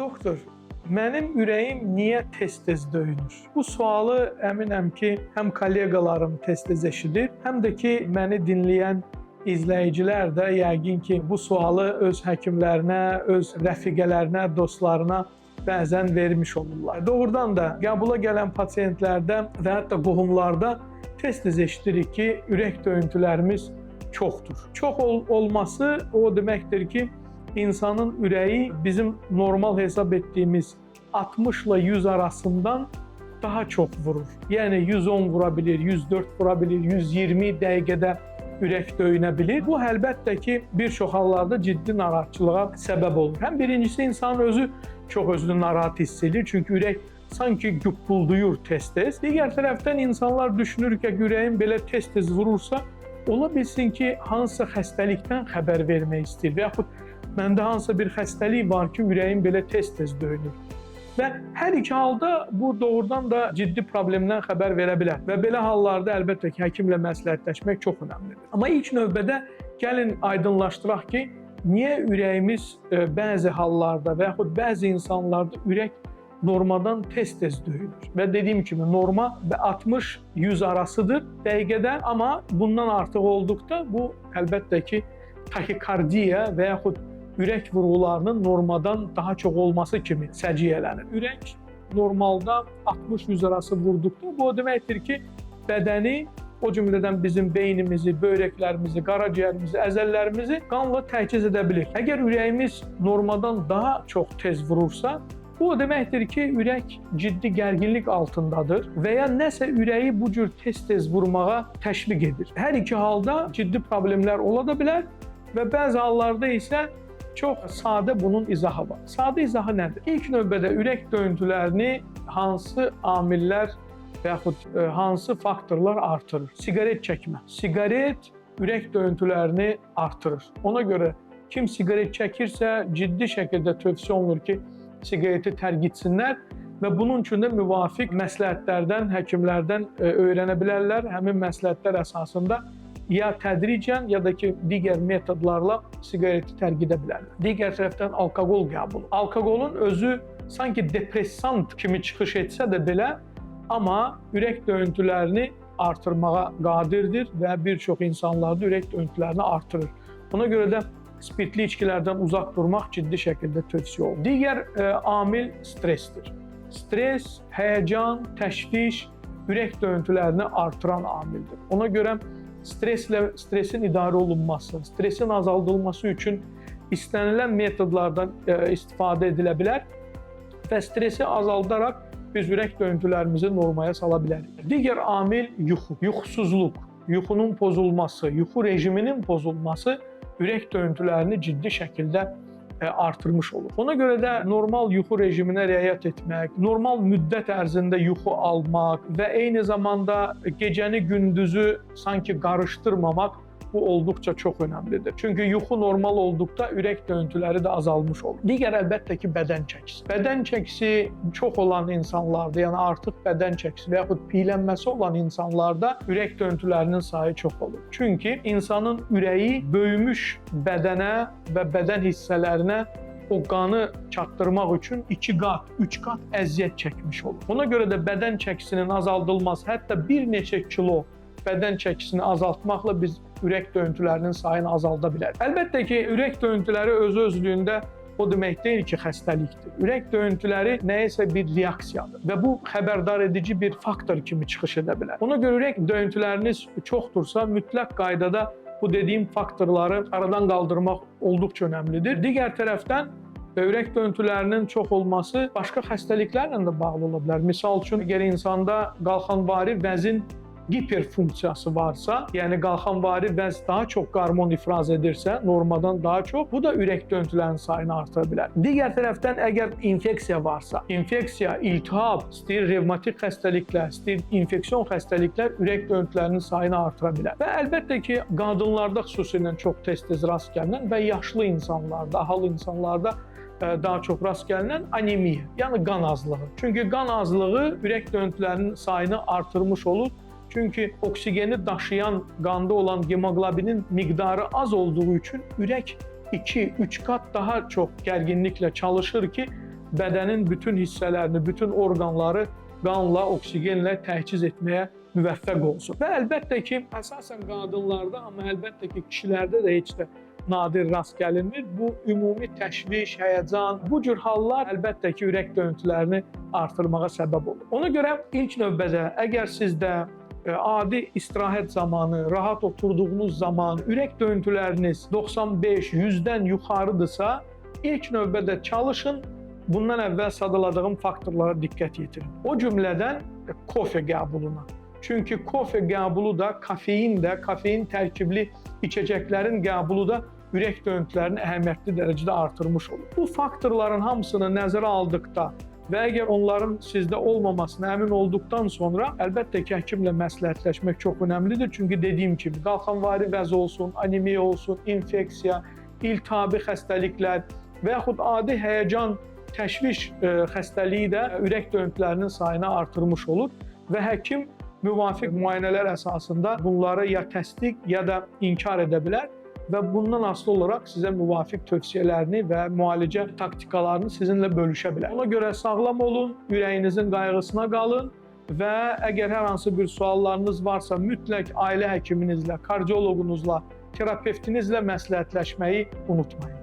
Doktor, mənim ürəyim niyə tez-tez döyünür? Bu sualı əminəm ki, həm kolleqalarım tez-tez eşidir, həm də ki, məni dinləyən izləyicilər də yəqin ki, bu sualı öz həkimlərinə, öz rəfiqələrinə, dostlarına bəzən vermiş olurlar. Doğrudan da qəbula gələn pasiyentlərdə və hətta qohumlarda tez-tez eşidirik ki, ürək döyüntülərimiz çoxdur. Çox olması o deməkdir ki, İnsanın ürəyi bizim normal hesab etdiyimiz 60 ilə 100 arasından daha çox vurur. Yəni 110 vura bilir, 104 vura bilir, 120 dəqiqədə ürək döyünə bilir. Bu əlbəttə ki, bir çox hallarda ciddi narahatçılığa səbəb olur. Həm birincisi insanın özü çox özünü narahat hiss edir, çünki ürək sanki güpbulduyur tez-tez. Digər tərəfdən insanlar düşünür ki, ürəyin belə tez-tez vurursa, ola bilsin ki, hansısa xəstəlikdən xəbər vermək istəyir və yaxud məndə hansısa bir xəstəlik var ki, ürəyim belə tez-tez döyünür. Və hər iki halda bu doğrudan da ciddi problemdən xəbər verə bilər. Və belə hallarda əlbəttə ki, həkimlə məsləhətləşmək çox önəmlidir. Amma ilk növbədə gəlin aydınlaşdıraq ki, niyə ürəyimiz bəzi hallarda və yaxud bəzi insanlarda ürək normadan tez-tez döyünür. Və dediyim kimi, norma 60-100 arasıdır dəqiqədə, amma bundan artıq olduqda bu əlbəttə ki, taxikardiya və yaxud ürək vurğularının normadan daha çox olması kimi səciyyələnir. Ürək normalda 60-100 arası vurduqda bu o deməkdir ki, bədəni, o cümlədən bizim beynimizi, böbrəklərimizi, qaraciyərimizi, əzəllərimizi qanla təchiz edə bilir. Əgər ürəyimiz normadan daha çox tez vurursa, bu o deməkdir ki, ürək ciddi gərginlik altındadır və ya nəsə ürəyi bu cür tez-tez vurmağa təşviq edir. Hər iki halda ciddi problemlər ola da bilər və bəzi hallarda isə çox sadə bunun izahı var. Sadə izahı nədir? İlk növbədə ürək döyüntülərini hansı amillər və yaxud hansı faktorlar artırır? Siqaret çəkmə. Siqaret ürək döyüntülərini artırır. Ona görə kim siqaret çəkirsə, ciddi şəkildə tövsiyə olunur ki, siqareti tərk etsinlər və bunun üçün də müvafiq məsləhətlərdən, həkimlərdən öyrənə bilərlər. Həmin məsləhətlər əsasında ya tədricən ya da ki, digər metodlarla siqareti tərk edə bilərlər. Digər tərəfdən alkoqol qəbulu. Alkoqolun özü sanki depressant kimi çıxış etsə də belə, amma ürək döyüntülərini artırmağa qadirdir və bir çox insanlarda ürək döyüntülərini artırır. Ona görə də spirtli içkilərdən uzaq durmaq ciddi şəkildə tövsiyə olunur. Digər amil stressdir. Stress, həyəcan, təşviş ürək döyüntülərini artıran amildir. Ona görə stresin idarə olunması, stresin azaldılması üçün istənilən metodlardan istifadə edilə bilər və stresi azaldaraq biz ürək döyüntülərimizi normaya sala bilərik. Digər amil yuxu, yuxusuzluq, yuxunun pozulması, yuxu rejiminin pozulması ürək döyüntülərini ciddi şəkildə artırmış olur. Ona görə də normal yuxu rejiminə riayət etmək, normal müddət ərzində yuxu almaq və eyni zamanda gecəni gündüzü sanki qarışdırmamaq bu olduqca çox önəmlidir. Çünki yuxu normal olduqda ürək döyüntüləri də azalmış olur. Digər əlbəttə ki, bədən çəkisi. Bədən çəkisi çox olan insanlarda, yəni artıq bədən çəkisi və yaxud piylənməsi olan insanlarda ürək döyüntülərinin sayı çox olur. Çünki insanın ürəyi böyümüş bədənə və bədən hissələrinə o qanı çatdırmaq üçün 2 qat, 3 qat əziyyət çəkmiş olur. Ona görə də bədən çəkisinin azaldılması, hətta bir neçə kilo bədən çəkisini azaltmaqla biz ürək döyüntülərinin sayını azalda bilərik. Əlbəttə ki, ürək döyüntüləri öz-özlüyündə o demək deyil ki, xəstəlikdir. Ürək döyüntüləri nəyisə bir reaksiyadır və bu xəbərdar edici bir faktor kimi çıxış edə bilər. Ona görə ürək döyüntüləriniz çoxdursa, mütləq qaydada bu dediyim faktorları aradan qaldırmaq olduqca önəmlidir. Digər tərəfdən ürək döyüntülərinin çox olması başqa xəstəliklərlə də bağlı ola bilər. Misal üçün, əgər insanda qalxanvari vəzin hiperfunksiyası varsa, yəni qalxanvari vəz daha çox qarmon ifraz edirsə, normadan daha çox, bu da ürək döyüntülərinin sayını artıra bilər. Digər tərəfdən, əgər infeksiya varsa, infeksiya, iltihab, istəyir revmatik xəstəliklər, istəyir infeksion xəstəliklər ürək döyüntülərinin sayını artıra bilər. Və əlbəttə ki, qadınlarda xüsusilə çox tez-tez rast gəlinən və yaşlı insanlarda, ahıl insanlarda daha çox rast gəlinən anemiya, yəni qan azlığı. Çünki qan azlığı ürək döyüntülərinin sayını artırmış olur. Çünki oksigeni daşıyan qanda olan hemoqlobinin miqdarı az olduğu üçün ürək 2-3 qat daha çox gərginliklə çalışır ki, bədənin bütün hissələrini, bütün orqanları qanla, oksigenlə təchiz etməyə müvəffəq olsun. Və əlbəttə ki, əsasən qadınlarda, amma əlbəttə ki, kişilərdə də heç də nadir rast gəlinmir. Bu ümumi təşviş, həyəcan, bu cür hallar əlbəttə ki, ürək döyüntülərini artırmağa səbəb olur. Ona görə ilk növbədə əgər sizdə adi istirahət zamanı, rahat oturduğunuz zaman ürək döyüntüləriniz 95-100-dən yuxarıdırsa, ilk növbədə çalışın, bundan əvvəl sadaladığım faktorlara diqqət yetirin. O cümlədən kofe qəbuluna. Çünki kofe qəbulu da, kafein tərkibli içəcəklərin qəbulu da ürək döyüntülərini əhəmiyyətli dərəcədə artırmış olur. Bu faktorların hamısını nəzərə aldıqda və əgər onların sizdə olmamasına əmin olduqdan sonra əlbəttə ki, həkimlə məsləhətləşmək çox önəmlidir. Çünki dediyim kimi, qalxanvari vəz olsun, anemiya olsun, infeksiya, iltihabi xəstəliklər və yaxud adi həyəcan, təşviş xəstəliyi də ürək döyüntülərinin sayını artırmış olur və həkim müvafiq müayinələr əsasında bunları ya təsdiq, ya da inkar edə bilər və bundan asılı olaraq sizə müvafiq tövsiyələrini və müalicə taktikalarını sizinlə bölüşə bilər. Ona görə sağlam olun, ürəyinizin qayğısına qalın və əgər hər hansı bir suallarınız varsa, mütləq ailə həkiminizlə, kardioloqunuzla, terapevtinizlə məsləhətləşməyi unutmayın.